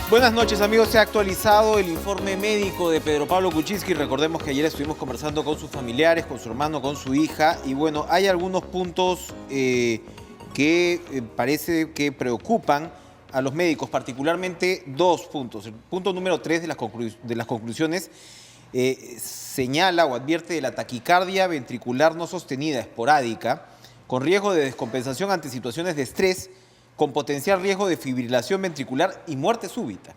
Buenas noches, amigos. Se ha actualizado el informe médico de Pedro Pablo Kuczynski. Recordemos que ayer estuvimos conversando con sus familiares, con su hermano, con su hija. Y bueno, hay algunos puntos que parece que preocupan a los médicos, particularmente dos puntos. El punto número 3 de las conclusiones señala o advierte de la taquicardia ventricular no sostenida esporádica, con riesgo de descompensación ante situaciones de estrés, con potencial riesgo de fibrilación ventricular y muerte súbita.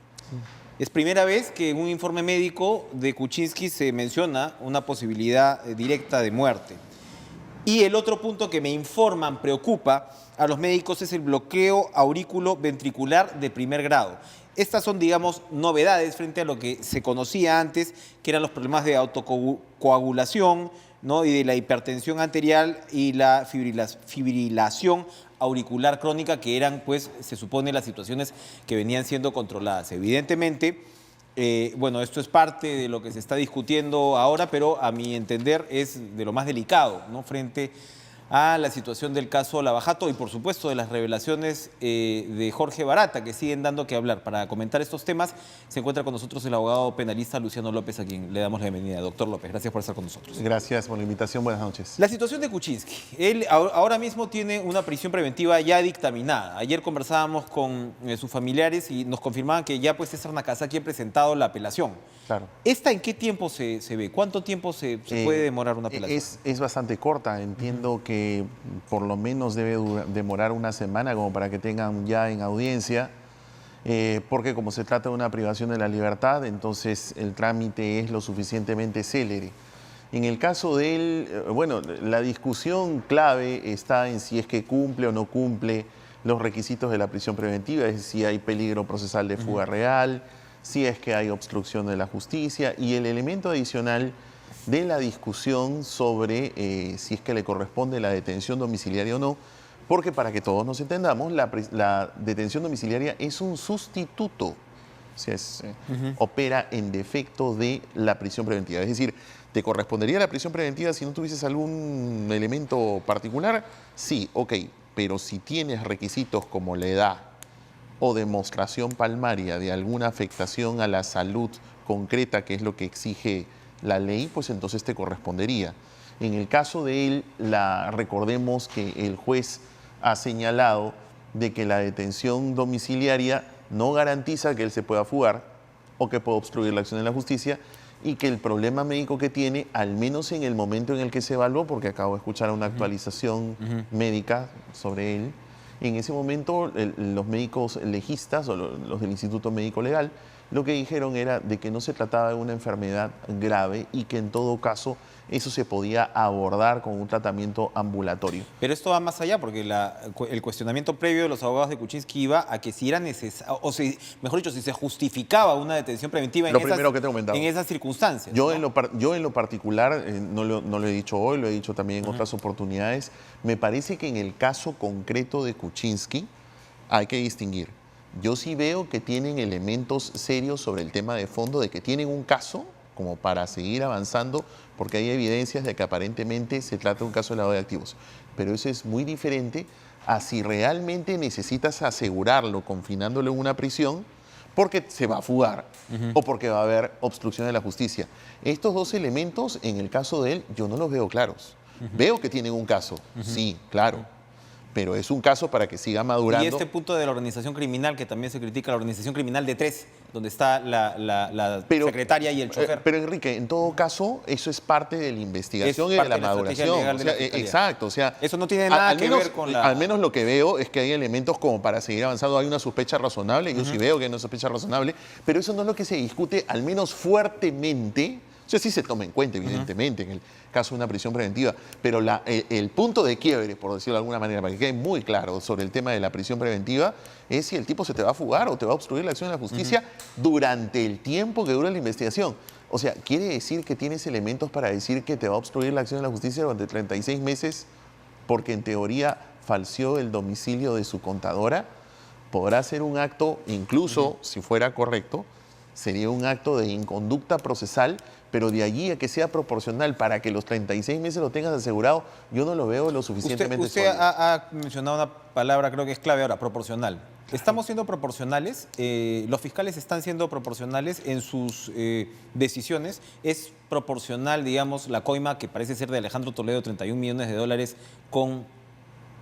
Es primera vez que en un informe médico de Kuczynski se menciona una posibilidad directa de muerte. Y el otro punto que me informan preocupa a los médicos es el bloqueo aurículo-ventricular de primer grado. Estas son, digamos, novedades frente a lo que se conocía antes, que eran los problemas de autocoagulación, ¿no? Y de la hipertensión arterial y la fibrilación auricular crónica, que eran, pues, se supone, las situaciones que venían siendo controladas. Evidentemente, bueno, esto es parte de lo que se está discutiendo ahora, pero a mi entender es de lo más delicado, ¿no? Frente a la situación del caso Lavajato y, por supuesto, de las revelaciones de Jorge Barata, que siguen dando que hablar. Para comentar estos temas, se encuentra con nosotros el abogado penalista Luciano López, a quien le damos la bienvenida. Doctor López, gracias por estar con nosotros. Gracias por la invitación, buenas noches. La situación de Kuczynski. Él ahora mismo tiene una prisión preventiva ya dictaminada. Ayer conversábamos con sus familiares y nos confirmaban que ya, pues, César Nakazaki ha presentado la apelación. Claro. ¿Esta en qué tiempo se ve? ¿Cuánto tiempo se puede demorar una apelación? Es bastante corta. Entiendo que por lo menos debe demorar una semana como para que tengan ya en audiencia, porque como se trata de una privación de la libertad, entonces el trámite es lo suficientemente célere. En el caso de él, bueno, la discusión clave está en si es que cumple o no cumple los requisitos de la prisión preventiva, es si hay peligro procesal de fuga real, si es que hay obstrucción de la justicia, y el elemento adicional de la discusión sobre si es que le corresponde la detención domiciliaria o no, porque para que todos nos entendamos, la detención domiciliaria es un sustituto, o sea, opera en defecto de la prisión preventiva. Es decir, ¿te correspondería la prisión preventiva si no tuvieses algún elemento particular? Sí, ok, pero si tienes requisitos como la edad o demostración palmaria de alguna afectación a la salud concreta, que es lo que exige la ley, pues entonces te correspondería. En el caso de él, recordemos que el juez ha señalado de que la detención domiciliaria no garantiza que él se pueda fugar o que pueda obstruir la acción de la justicia, y que el problema médico que tiene, al menos en el momento en el que se evaluó, porque acabo de escuchar una actualización médica sobre él, en ese momento los médicos legistas o los del Instituto Médico Legal lo que dijeron era de que no se trataba de una enfermedad grave y que en todo caso eso se podía abordar con un tratamiento ambulatorio. Pero esto va más allá, porque el cuestionamiento previo de los abogados de Kuczynski iba a que si era necesario, o si, mejor dicho, si se justificaba una detención preventiva en esas circunstancias. Yo, ¿no? yo en lo particular, no lo he dicho hoy, lo he dicho también en otras oportunidades, me parece que en el caso concreto de Kuczynski hay que distinguir. Yo sí veo que tienen elementos serios sobre el tema de fondo, de que tienen un caso como para seguir avanzando, porque hay evidencias de que aparentemente se trata de un caso de lavado de activos. Pero eso es muy diferente a si realmente necesitas asegurarlo confinándolo en una prisión porque se va a fugar o porque va a haber obstrucción de la justicia. Estos dos elementos, en el caso de él, yo no los veo claros. Veo que tienen un caso, sí, claro. Pero es un caso para que siga madurando. Y este punto de la organización criminal, que también se critica, la organización criminal de 3, donde está la secretaria y el chofer. Pero Enrique, en todo caso, eso es parte de la investigación y de la maduración. Exacto, o sea, eso no tiene nada que ver con Al menos lo que veo es que hay elementos como para seguir avanzando. Hay una sospecha razonable, yo sí veo que hay una sospecha razonable, pero eso no es lo que se discute, al menos fuertemente. O sea, sí se toma en cuenta, evidentemente, en el caso de una prisión preventiva, pero el punto de quiebre, por decirlo de alguna manera, para que quede muy claro sobre el tema de la prisión preventiva, es si el tipo se te va a fugar o te va a obstruir la acción de la justicia durante el tiempo que dura la investigación. O sea, ¿quiere decir que tienes elementos para decir que te va a obstruir la acción de la justicia durante 36 meses porque en teoría falseó el domicilio de su contadora? Podrá ser un acto, incluso si fuera correcto, sería un acto de inconducta procesal, pero de allí a que sea proporcional para que los 36 meses lo tengas asegurado, yo no lo veo lo suficientemente Usted sólido. ha mencionado una palabra, creo que es clave ahora, proporcional. ¿Estamos siendo proporcionales? ¿Los fiscales están siendo proporcionales en sus decisiones? ¿Es proporcional, digamos, la coima que parece ser de Alejandro Toledo, 31 millones de dólares, con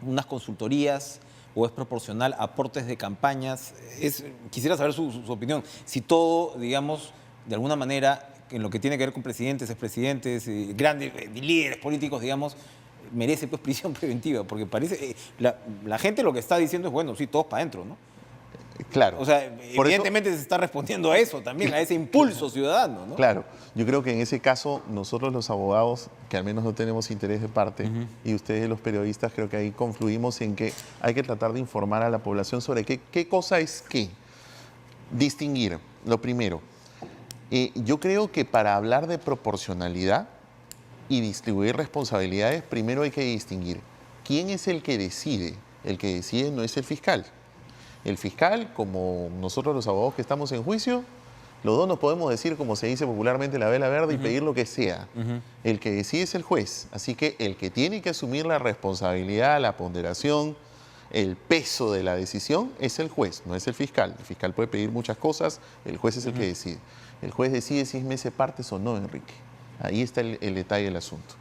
unas consultorías? ¿O es proporcional a aportes de campañas? Quisiera saber su opinión. Si todo, digamos, de alguna manera, en lo que tiene que ver con presidentes, expresidentes, grandes líderes políticos, digamos, merece pues prisión preventiva, porque parece, la gente lo que está diciendo es, bueno, sí, todos para adentro, ¿no? Claro. O sea, Por evidentemente se está respondiendo a eso también, a ese impulso ciudadano, ¿no? Claro, yo creo que en ese caso nosotros los abogados, que al menos no tenemos interés de parte, y ustedes los periodistas, creo que ahí confluimos en que hay que tratar de informar a la población sobre qué cosa es qué. Distinguir, lo primero. Yo creo que para hablar de proporcionalidad y distribuir responsabilidades, primero hay que distinguir quién es el que decide. El que decide no es el fiscal. El fiscal, como nosotros los abogados que estamos en juicio, los dos nos podemos decir, como se dice popularmente, la vela verde y pedir lo que sea. El que decide es el juez. Así que el que tiene que asumir la responsabilidad, la ponderación, el peso de la decisión es el juez, no es el fiscal. El fiscal puede pedir muchas cosas, el juez es el que decide. El juez decide si es mese partes o no, Enrique. Ahí está el detalle del asunto.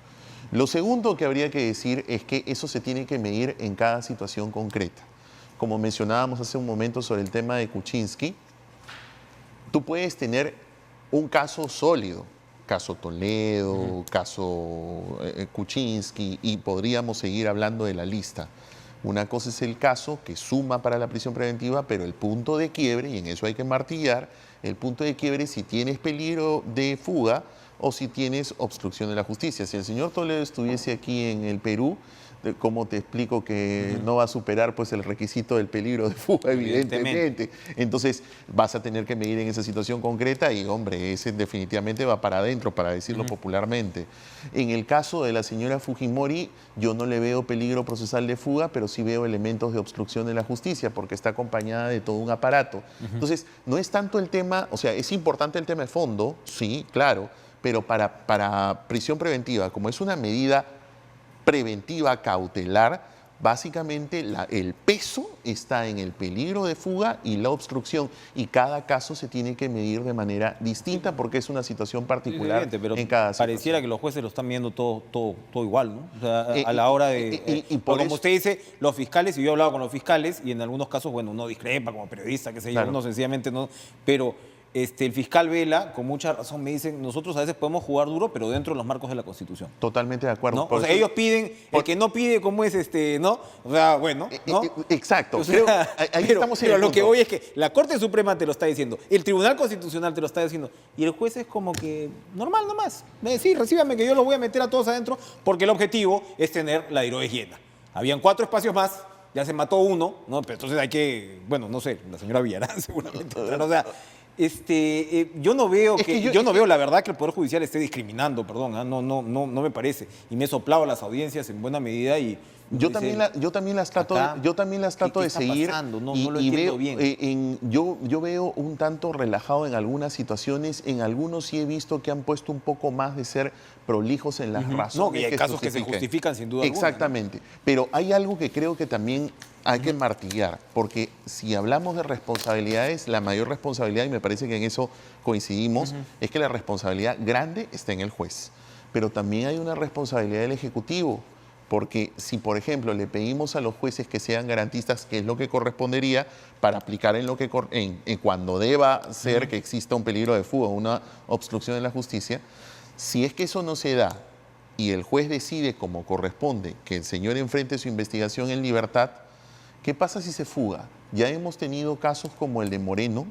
Lo segundo que habría que decir es que eso se tiene que medir en cada situación concreta. Como mencionábamos hace un momento sobre el tema de Kuczynski, tú puedes tener un caso sólido, caso Toledo, caso Kuczynski, y podríamos seguir hablando de la lista. Una cosa es el caso que suma para la prisión preventiva, pero el punto de quiebre, y en eso hay que martillar, el punto de quiebre es si tienes peligro de fuga o si tienes obstrucción de la justicia. Si el señor Toledo estuviese aquí en el Perú, ¿cómo te explico que no va a superar pues, el requisito del peligro de fuga, evidentemente? Entonces vas a tener que medir en esa situación concreta y, hombre, ese definitivamente va para adentro, para decirlo popularmente. En el caso de la señora Fujimori, yo no le veo peligro procesal de fuga, pero sí veo elementos de obstrucción de la justicia porque está acompañada de todo un aparato. Entonces, no es tanto el tema, o sea, es importante el tema de fondo, sí, claro, pero para prisión preventiva, como es una medida preventiva cautelar, básicamente el peso está en el peligro de fuga y la obstrucción, y cada caso se tiene que medir de manera distinta porque es una situación particular Pero en cada situación. pareciera que los jueces lo están viendo todo igual, ¿no? O sea, a la hora de... por como eso, usted dice, los fiscales, y yo he hablado con los fiscales, y en algunos casos, bueno, uno discrepa como periodista, qué sé yo, claro, uno sencillamente no... Pero el fiscal Vela, con mucha razón, me dicen, nosotros a veces podemos jugar duro, pero dentro de los marcos de la Constitución. totalmente de acuerdo. ¿No? O sea, ellos piden, el que no pide, ¿cómo es ¿no? O sea, bueno, ¿no? Exacto. O sea, ahí pero, estamos en pero el lo punto. que voy es que la Corte Suprema te lo está diciendo, el Tribunal Constitucional te lo está diciendo, y el juez es como que normal nomás. Sí, recíbame que yo los voy a meter a todos adentro, porque el objetivo es tener la Diroes llena. Habían 4 espacios más, ya se mató uno, ¿no? Pero entonces hay que, bueno, no sé, la señora Villarán seguramente. O sea, yo no veo yo no veo la verdad que el Poder Judicial esté discriminando, perdón, no me parece. Y me he soplado a las audiencias en buena medida y... Yo también las trato de seguir. Pasando? No lo entiendo bien. Yo veo un tanto relajado en algunas situaciones, en algunos sí he visto que han puesto un poco más de ser prolijos en las razones. No, que hay casos que se justifican sin duda alguna. Exactamente, pero hay algo que creo que también hay que martillar, porque si hablamos de responsabilidades, la mayor responsabilidad, y me parece que en eso coincidimos, es que la responsabilidad grande está en el juez, pero también hay una responsabilidad del Ejecutivo. Porque si, por ejemplo, le pedimos a los jueces que sean garantistas, que es lo que correspondería para aplicar en cuando deba ser que exista un peligro de fuga, una obstrucción de la justicia, si es que eso no se da y el juez decide como corresponde que el señor enfrente su investigación en libertad, ¿qué pasa si se fuga? Ya hemos tenido casos como el de Moreno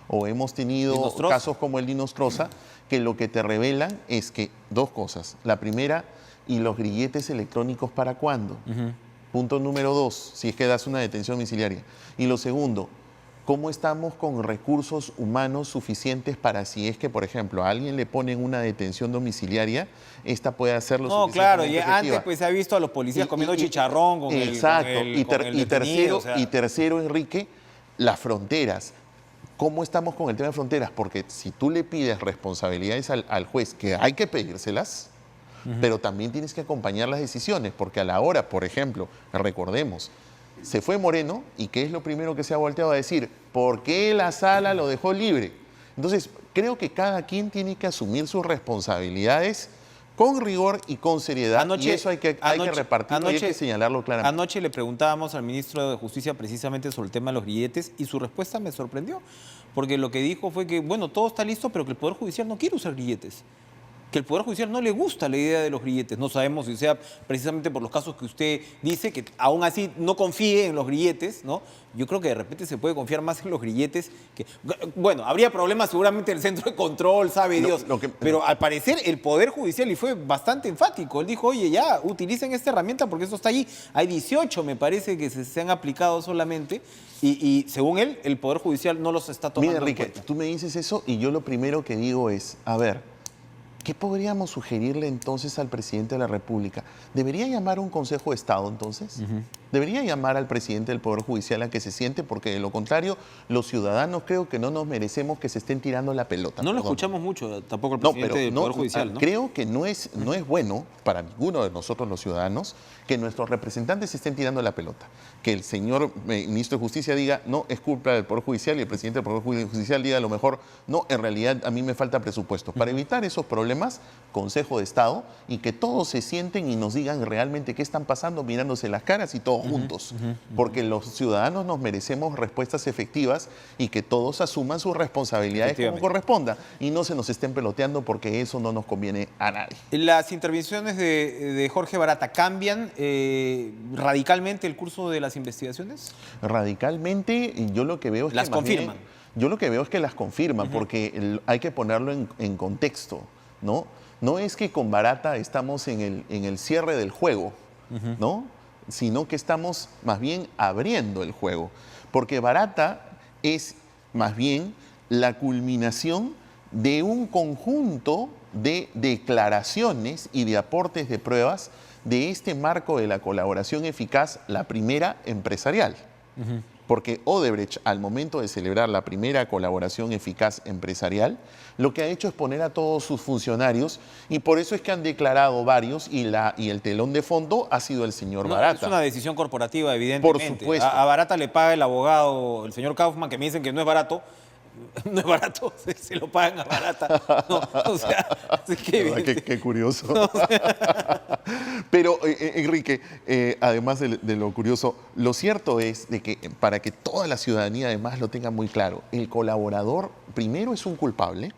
o hemos tenido casos como el de Nostroza, que lo que te revelan es que 2 cosas. La primera, ¿y los grilletes electrónicos para cuándo? Punto número 2, si es que das una detención domiciliaria. Y lo segundo, ¿cómo estamos con recursos humanos suficientes para si es que, por ejemplo, a alguien le ponen una detención domiciliaria, esta puede hacerlo suficientemente claro, y antes pues se ha visto a los policías comiendo chicharrón con exacto, el detenido, y tercero, Enrique, las fronteras. ¿cómo estamos con el tema de fronteras? Porque si tú le pides responsabilidades al juez, que hay que pedírselas, pero también tienes que acompañar las decisiones, porque a la hora, por ejemplo, recordemos, se fue Moreno y ¿qué es lo primero que se ha volteado a decir? ¿Por qué la sala lo dejó libre? Entonces, creo que cada quien tiene que asumir sus responsabilidades con rigor y con seriedad, y eso hay que repartirlo y hay que señalarlo claramente. Anoche le preguntábamos al ministro de Justicia precisamente sobre el tema de los grilletes y su respuesta me sorprendió, porque lo que dijo fue que, bueno, todo está listo, pero que el Poder Judicial no quiere usar grilletes. Que el Poder Judicial no le gusta la idea de los grilletes. No sabemos si sea precisamente por los casos que usted dice, que aún así no confíe en los grilletes, ¿no? Yo creo que de repente se puede confiar más en los grilletes que... Bueno, habría problemas seguramente en el centro de control, sabe Dios. Pero al parecer el Poder Judicial, y fue bastante enfático, él dijo, oye, ya, utilicen esta herramienta porque eso está allí. Hay 18, me parece, que se han aplicado solamente y según él, el Poder Judicial no los está tomando. Mira, Enrique, en cuenta. tú me dices eso y yo lo primero que digo es, a ver, ¿qué podríamos sugerirle entonces al presidente de la República? ¿Debería llamar un Consejo de Estado entonces? ¿Debería llamar al presidente del Poder Judicial a que se siente? Porque de lo contrario, los ciudadanos creo que no nos merecemos que se estén tirando la pelota. No lo escuchamos mucho tampoco el presidente del Poder Judicial, ¿no? Creo que no es bueno para ninguno de nosotros los ciudadanos que nuestros representantes se estén tirando la pelota. Que el señor ministro de Justicia diga, no, es culpa del Poder Judicial, y el presidente del Poder Judicial diga a lo mejor, no, en realidad a mí me falta presupuesto. Para evitar esos problemas, Consejo de Estado, y que todos se sienten y nos digan realmente qué están pasando, mirándose las caras y todos juntos. Porque los ciudadanos nos merecemos respuestas efectivas y que todos asuman sus responsabilidades como corresponda y no se nos estén peloteando, porque eso no nos conviene a nadie. ¿Las intervenciones de Jorge Barata cambian radicalmente el curso de las investigaciones? Radicalmente, yo lo que veo es ¿Las confirman? Yo lo que veo es que las confirman, porque hay que ponerlo en contexto, ¿no? No es que con Barata estamos en el cierre del juego, ¿no? Sino que estamos más bien abriendo el juego, porque Barata es más bien la culminación de un conjunto de declaraciones y de aportes de pruebas de este marco de la colaboración eficaz, la primera empresarial. Porque Odebrecht, al momento de celebrar la primera colaboración eficaz empresarial, lo que ha hecho es poner a todos sus funcionarios, y por eso es que han declarado varios, y el telón de fondo ha sido el señor Barata. Es una decisión corporativa, evidentemente. Por supuesto. A Barata le paga el abogado, el señor Kaufman, que me dicen que no es barato. No es barato, se lo pagan a Barata. No, o sea, es que qué curioso. No, pero, Enrique, además de lo curioso, lo cierto es de que para que toda la ciudadanía además lo tenga muy claro, el colaborador primero es un culpable,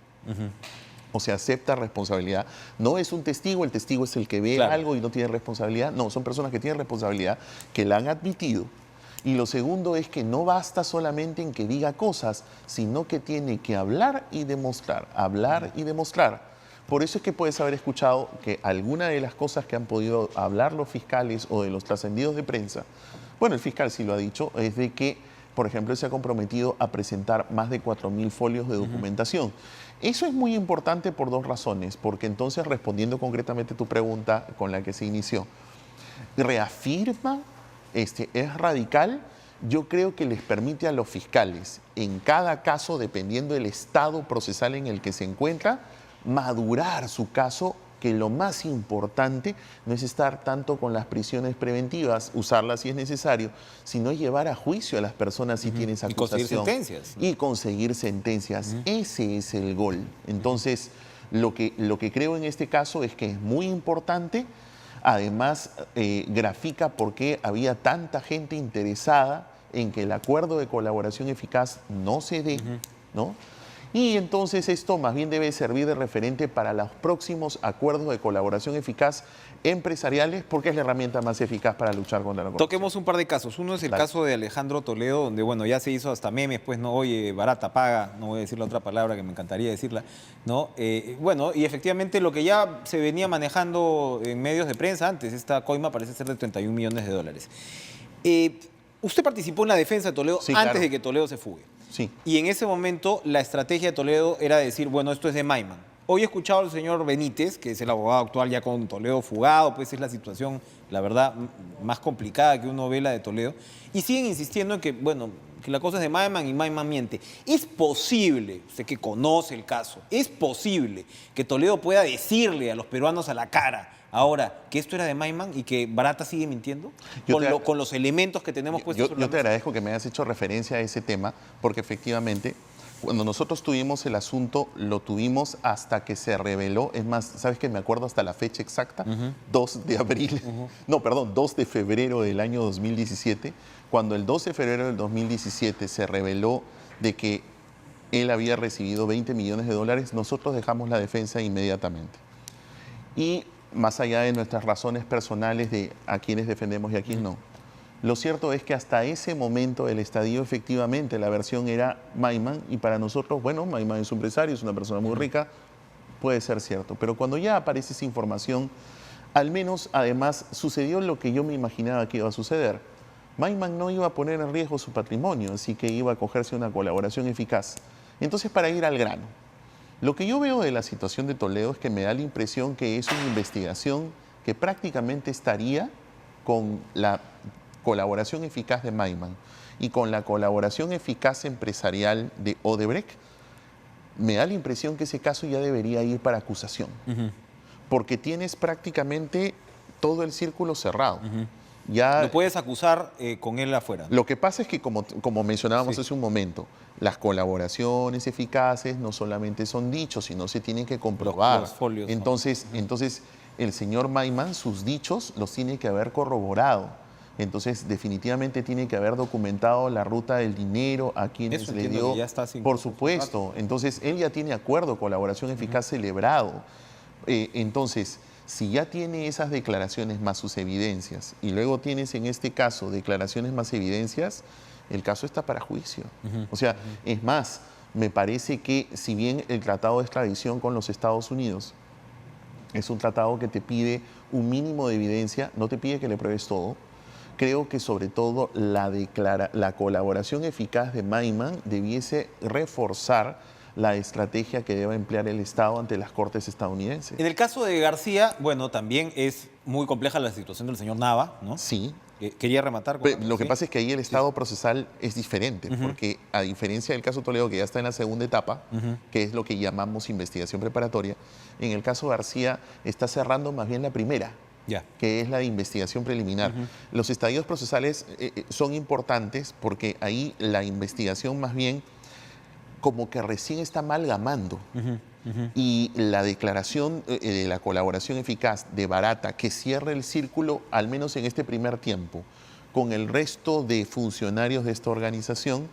o sea, acepta responsabilidad. No es un testigo, el testigo es el que ve algo y no tiene responsabilidad. No, son personas que tienen responsabilidad, que la han admitido. Y lo segundo es que no basta solamente en que diga cosas, sino que tiene que hablar y demostrar, hablar y demostrar. Por eso es que puedes haber escuchado que alguna de las cosas que han podido hablar los fiscales o de los trascendidos de prensa, bueno, el fiscal sí lo ha dicho, es de que, por ejemplo, se ha comprometido a presentar más de 4.000 folios de documentación. Eso es muy importante por dos razones, porque entonces, respondiendo concretamente a tu pregunta con la que se inició, reafirma, es radical. Yo creo que les permite a los fiscales, en cada caso, dependiendo del estado procesal en el que se encuentra, madurar su caso, que lo más importante no es estar tanto con las prisiones preventivas, usarlas si es necesario, sino llevar a juicio a las personas si tienes acusación. Y conseguir sentencias. Y conseguir sentencias. Ese es el gol. Entonces, lo que creo en este caso es que es muy importante. Además, grafica por qué había tanta gente interesada en que el acuerdo de colaboración eficaz no se dé, ¿no? Y entonces esto más bien debe servir de referente para los próximos acuerdos de colaboración eficaz empresariales, porque es la herramienta más eficaz para luchar contra la corrupción. Toquemos un par de casos. Uno es el caso de Alejandro Toledo, donde, bueno, ya se hizo hasta memes, pues, no, oye, Barata paga, no voy a decir la otra palabra que me encantaría decirla, ¿no? Bueno, y efectivamente lo que ya se venía manejando en medios de prensa antes, esta coima parece ser de 31 millones de dólares. Usted participó en la defensa de Toledo antes de que Toledo se fugue. Sí. Y en ese momento la estrategia de Toledo era decir, bueno, esto es de Maiman. Hoy he escuchado al señor Benítez, que es el abogado actual ya con Toledo fugado, pues es la situación, la verdad, más complicada que uno ve la de Toledo, y siguen insistiendo en que, bueno, que la cosa es de Maiman y Maiman miente. Es posible, usted que conoce el caso, es posible que Toledo pueda decirle a los peruanos a la cara ahora que esto era de Maiman y que Barata sigue mintiendo con los elementos que tenemos puestos sobre la Yo te mesa. agradezco que me hayas hecho referencia a ese tema, porque efectivamente, cuando nosotros tuvimos el asunto, lo tuvimos hasta que se reveló. Es más, ¿sabes qué? Me acuerdo hasta la fecha exacta, 2 de abril, no, perdón, 2 de febrero del año 2017, cuando el 2 de febrero del 2017 se reveló de que él había recibido 20 millones de dólares, nosotros dejamos la defensa inmediatamente. Y más allá de nuestras razones personales de a quienes defendemos y a quién no, lo cierto es que hasta ese momento el estadio, efectivamente, la versión era Maiman, y para nosotros, bueno, Maiman es un empresario, es una persona muy rica, puede ser cierto. Pero cuando ya aparece esa información, al menos, además, sucedió lo que yo me imaginaba que iba a suceder. Maiman no iba a poner en riesgo su patrimonio, así que iba a cogerse una colaboración eficaz. Entonces, para ir al grano, lo que yo veo de la situación de Toledo es que me da la impresión que es una investigación que prácticamente estaría con la colaboración eficaz de Maiman y con la colaboración eficaz empresarial de Odebrecht. Me da la impresión que ese caso ya debería ir para acusación, porque tienes prácticamente todo el círculo cerrado. Ya, lo puedes acusar con él afuera, ¿no? lo que pasa es que, como mencionábamos hace un momento, las colaboraciones eficaces no solamente son dichos, sino se tienen que comprobar. Los folios, ¿no? Entonces, el señor Maiman, sus dichos los tiene que haber corroborado. Entonces, definitivamente tiene que haber documentado la ruta del dinero, a quienes Eso le entiendo dio. que ya está sin Por contrato. supuesto. Entonces, él ya tiene acuerdo, colaboración eficaz celebrado. Entonces, si ya tiene esas declaraciones más sus evidencias y luego tienes en este caso declaraciones más evidencias, el caso está para juicio. O sea, es más, me parece que si bien el tratado de extradición con los Estados Unidos es un tratado que te pide un mínimo de evidencia, no te pide que le pruebes todo, creo que sobre todo la colaboración eficaz de Maiman debiese reforzar la estrategia que debe emplear el Estado ante las Cortes estadounidenses. En el caso de García, bueno, también es muy compleja la situación del señor Nava, ¿no? Sí. Quería rematar con Pero algo, lo que ¿sí? pasa es que ahí el estado procesal es diferente, porque a diferencia del caso Toledo, que ya está en la segunda etapa, que es lo que llamamos investigación preparatoria, en el caso García está cerrando más bien la primera, Ya. que es la de investigación preliminar. Los estadios procesales son importantes porque ahí la investigación más bien como que recién está amalgamando. Y la declaración de la colaboración eficaz de Barata, que cierra el círculo, al menos en este primer tiempo, con el resto de funcionarios de esta organización,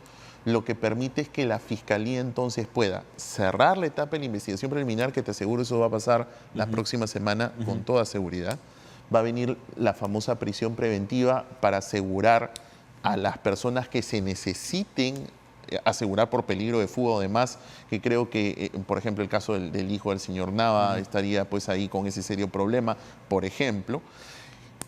lo que permite es que la Fiscalía entonces pueda cerrar la etapa de la investigación preliminar, que te aseguro eso va a pasar la próxima semana con toda seguridad. Va a venir la famosa prisión preventiva para asegurar a las personas que se necesiten asegurar por peligro de fuga o demás, que creo que, por ejemplo, el caso del hijo del señor Nava estaría pues ahí con ese serio problema, por ejemplo.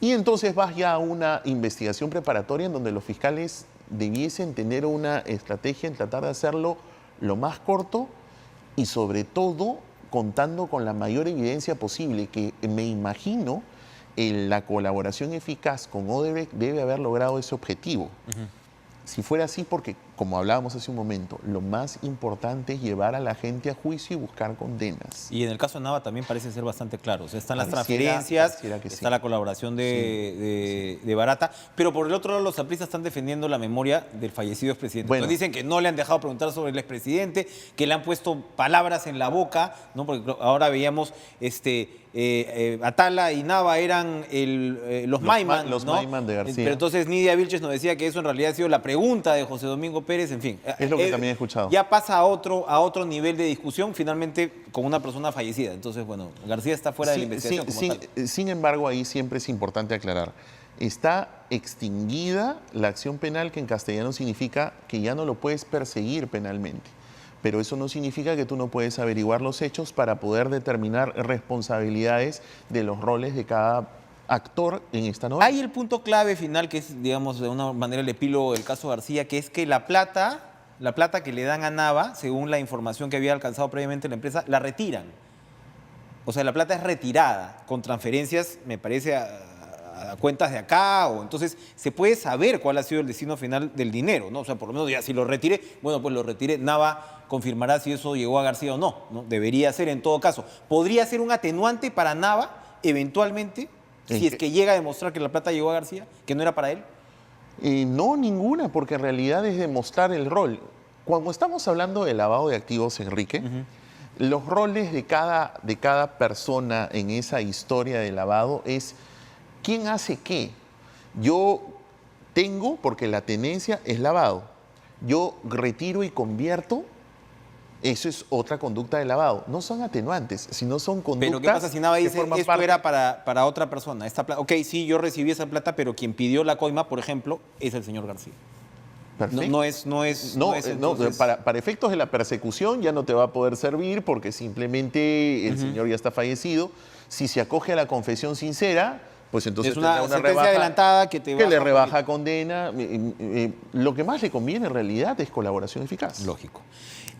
Y entonces vas ya a una investigación preparatoria en donde los fiscales debiesen tener una estrategia en tratar de hacerlo lo más corto y sobre todo contando con la mayor evidencia posible, que me imagino la colaboración eficaz con Odebrecht debe haber logrado ese objetivo. Si fuera así, porque como hablábamos hace un momento, lo más importante es llevar a la gente a juicio y buscar condenas. Y en el caso de Nava también parece ser bastante claro. O sea, están las Pareciera transferencias, que está sí. la colaboración de Barata, pero por el otro lado los apristas están defendiendo la memoria del fallecido expresidente. Bueno. Entonces dicen que no le han dejado preguntar sobre el expresidente, que le han puesto palabras en la boca, ¿no? Porque ahora veíamos Atala y Nava eran los Maiman, los ¿no? Maiman de García. Pero entonces Nidia Vilches nos decía que eso en realidad ha sido la pregunta de José Domingo Pérez, en fin. Es lo que también he escuchado. Ya pasa a otro nivel de discusión, finalmente con una persona fallecida. Entonces, bueno, García está fuera de la investigación como tal. Sin embargo, ahí siempre es importante aclarar. Está extinguida la acción penal, que en castellano significa que ya no lo puedes perseguir penalmente. Pero eso no significa que tú no puedes averiguar los hechos para poder determinar responsabilidades de los roles de cada actor en esta novela. Hay el punto clave final, que es, digamos, de una manera el epílogo del caso García, que es que la plata que le dan a Nava, según la información que había alcanzado previamente la empresa, la retiran. O sea, la plata es retirada con transferencias, me parece, a cuentas de acá, o entonces se puede saber cuál ha sido el destino final del dinero, ¿no? O sea, por lo menos ya si lo retiré, bueno, pues lo retiré. Nava confirmará si eso llegó a García o no, ¿no? Debería ser en todo caso. ¿Podría ser un atenuante para Nava, eventualmente, si es que llega a demostrar que la plata llegó a García, que no era para él? No, ninguna, porque en realidad es demostrar el rol. Cuando estamos hablando de lavado de activos, Enrique, los roles de cada persona en esa historia de lavado es quién hace qué. Yo tengo, porque la tenencia es lavado. Yo retiro y convierto, eso es otra conducta de lavado. No son atenuantes, sino son conductas. Pero ¿qué pasa si Nava que dice, forman esto parte- era para otra persona? Esta plata, ok, sí, yo recibí esa plata, pero quien pidió la coima, por ejemplo, es el señor García. Perfecto. No es entonces... para efectos de la persecución ya no te va a poder servir porque simplemente el señor ya está fallecido. Si se acoge a la confesión sincera, pues entonces es una tendrá sentencia rebaja adelantada que te que le baja rebaja condena. Lo que más le conviene en realidad es colaboración eficaz. Lógico.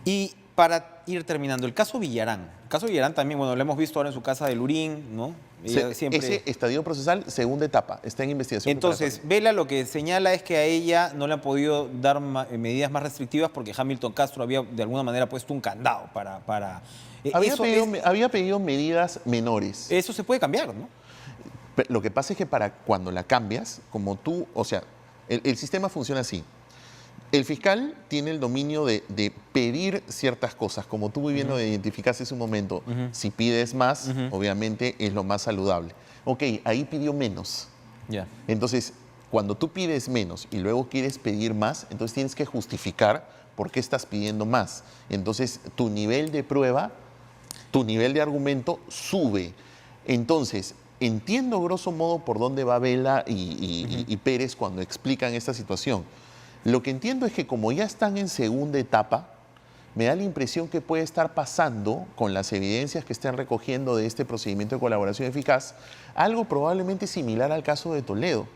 Y para ir terminando, el caso Villarán. El caso Villarán también, bueno, lo hemos visto ahora en su casa de Lurín, ¿no? Ella siempre... Ese estadio procesal, segunda etapa, está en investigación. Entonces, Vela lo que señala es que a ella no le han podido dar medidas más restrictivas porque Hamilton Castro había de alguna manera puesto un candado para había pedido medidas menores. eso se puede cambiar, ¿no? Lo que pasa es que para cuando la cambias, como tú, o sea, el sistema funciona así. El fiscal tiene el dominio de pedir ciertas cosas, como tú muy bien lo identificaste hace un momento. Si pides más, obviamente es lo más saludable. Ok, ahí pidió menos. Ya. Entonces, cuando tú pides menos y luego quieres pedir más, entonces tienes que justificar por qué estás pidiendo más. Entonces, tu nivel de prueba, tu nivel de argumento sube. Entonces, entiendo grosso modo por dónde va Vela y Pérez cuando explican esta situación. Lo que entiendo es que como ya están en segunda etapa, me da la impresión que puede estar pasando con las evidencias que están recogiendo de este procedimiento de colaboración eficaz, algo probablemente similar al caso de Toledo,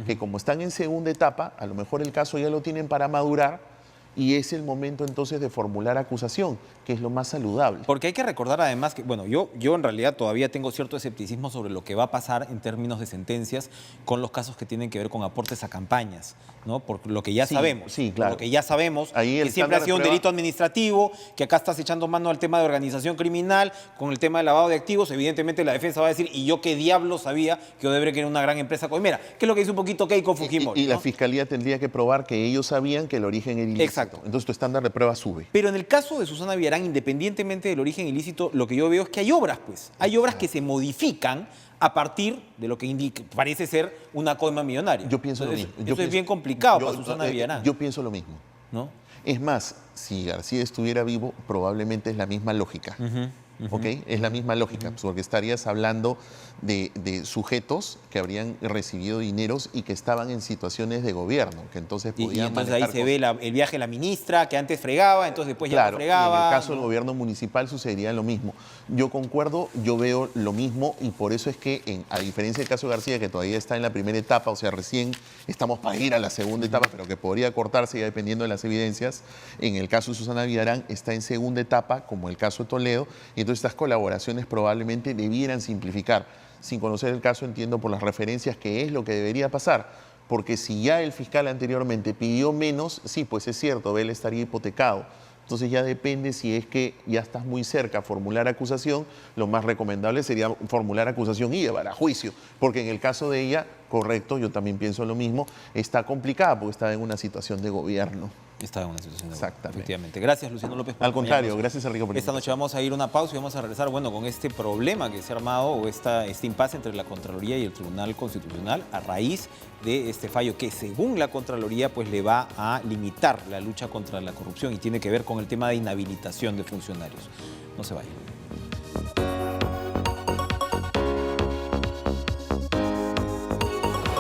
que como están en segunda etapa, a lo mejor el caso ya lo tienen para madurar y es el momento entonces de formular acusación, que es lo más saludable. Porque hay que recordar además que, bueno, yo en realidad todavía tengo cierto escepticismo sobre lo que va a pasar en términos de sentencias con los casos que tienen que ver con aportes a campañas, ¿no? Por lo que ya sabemos. Sí, claro. Por lo que ya sabemos, Ahí el que siempre ha estándar sido un de prueba- delito administrativo, que acá estás echando mano al tema de organización criminal, con el tema de lavado de activos, evidentemente la defensa va a decir, ¿y yo qué diablo sabía que Odebrecht era una gran empresa coimera? Que es lo que dice un poquito Keiko Fujimori. Y la ¿no? fiscalía tendría que probar que ellos sabían que el origen era ilícito. Exacto. Entonces tu estándar de prueba sube. Pero en el caso de Susana Villarán, independientemente del origen ilícito, lo que yo veo es que hay obras, pues. Hay obras que se modifican a partir de lo que parece ser una coima millonaria. Yo pienso Entonces, lo mismo. Eso es bien complicado para Susana Villarán. Yo pienso lo mismo. ¿No? Es más, si García estuviera vivo, probablemente es la misma lógica. ¿Ok? Es la misma lógica, porque estarías hablando de sujetos que habrían recibido dineros y que estaban en situaciones de gobierno, que entonces Y podían entonces ahí manejar se ve el viaje de la ministra, que antes fregaba, entonces después ya Claro, no fregaba. y en el caso del ¿no? gobierno municipal sucedería lo mismo. Yo concuerdo, yo veo lo mismo y por eso es que, a diferencia del caso de García, que todavía está en la primera etapa, o sea, recién estamos para ir a la segunda etapa, pero que podría cortarse ya dependiendo de las evidencias, en el caso de Susana Villarán está en segunda etapa, como el caso de Toledo, y entonces estas colaboraciones probablemente debieran simplificar. Sin conocer el caso, entiendo por las referencias que es lo que debería pasar. Porque si ya el fiscal anteriormente pidió menos, sí, pues es cierto, Vela estaría hipotecado. Entonces ya depende si es que ya estás muy cerca a formular acusación, lo más recomendable sería formular acusación y llevar a juicio. Porque en el caso de ella, correcto, yo también pienso lo mismo, está complicada porque está en una situación de gobierno. Está en una situación de Exactamente. Efectivamente. Gracias, Luciano López. por Al contrario, acompañarnos. gracias Enrique por Esta noche vamos a ir a una pausa y vamos a regresar, bueno, con este problema que se ha armado o este impasse entre la Contraloría y el Tribunal Constitucional a raíz de este fallo que, según la Contraloría, pues le va a limitar la lucha contra la corrupción y tiene que ver con el tema de inhabilitación de funcionarios. No se vayan.